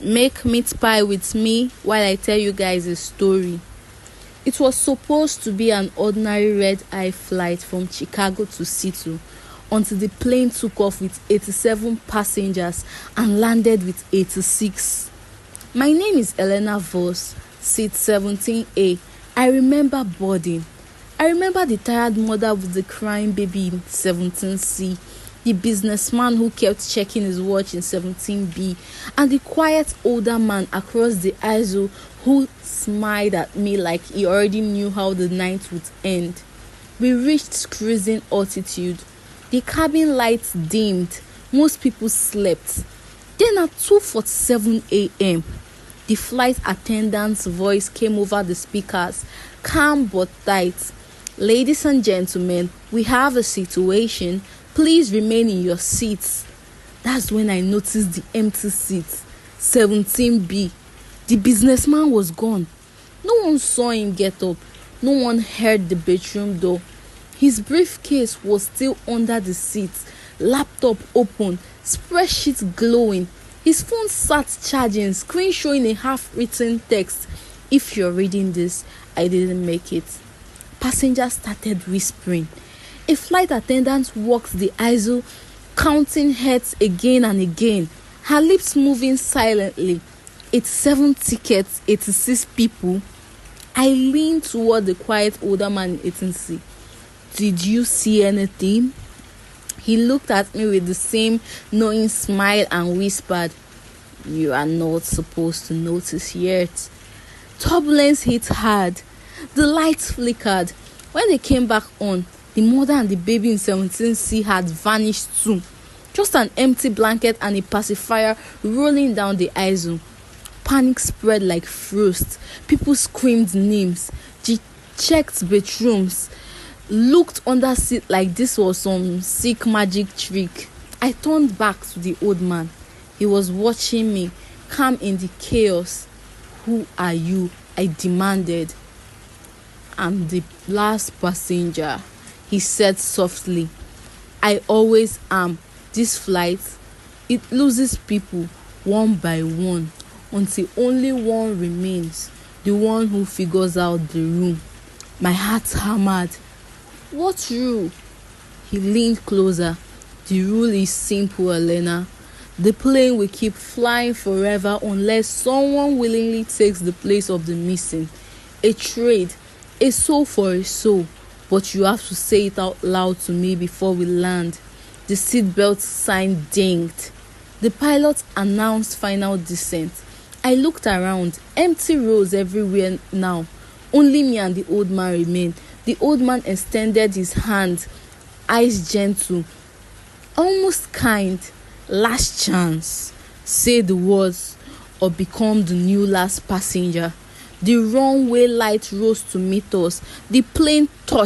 Make meat pie with me while I tell you guys a story. It was supposed to be an ordinary red-eye flight from Chicago to Seattle until the plane took off with 87 passengers and landed with 86. My name is Elena Voss, seat 17A. I remember boarding. I remember the tired mother with the crying baby in 17C, the businessman who kept checking his watch in 17B, and the quiet older man across the aisle who smiled at me like he already knew how the night would end. We reached cruising altitude. The cabin lights dimmed. Most people slept. Then at 2:47 a.m., the flight attendant's voice came over the speakers, calm but tight. "Ladies and gentlemen, we have a situation. Please remain in your seats." That's when I noticed the empty seats. 17B. The businessman was gone. No one saw him get up. No one heard the bedroom door. His briefcase was still under the seat, laptop open, spreadsheet glowing. His phone sat charging, screen showing a half-written text. "If you're reading this, I didn't make it." Passengers started whispering. A flight attendant walked the aisle, counting heads again and again, her lips moving silently. 87 tickets, 86 people. I leaned toward the quiet older man in 18C. "Did you see anything?" He looked at me with the same knowing smile and whispered, "You are not supposed to notice yet." Turbulence hit hard. The lights flickered. When they came back on, the mother and the baby in 17C had vanished too. Just an empty blanket and a pacifier rolling down the aisle. Panic spread like frost. People screamed names. Checked bedrooms. Looked under seat like this was some sick magic trick. I turned back to the old man. He was watching me, calm in the chaos. "Who are you?" I demanded. "I'm the last passenger," he said softly. "I always am. This flight, it loses people one by one until only one remains, the one who figures out the rule." My heart hammered. "What rule?" He leaned closer. "The rule is simple, Elena. The plane will keep flying forever unless someone willingly takes the place of the missing. A trade, a soul for a soul. But you have to say it out loud to me before we land." The seatbelt sign dinged. The pilot announced final descent. I looked around. Empty rows everywhere now. Only me and the old man remained. The old man extended his hand, eyes gentle, almost kind. "Last chance. Say the words or become the new last passenger." The runway light rose to meet us. The plane touched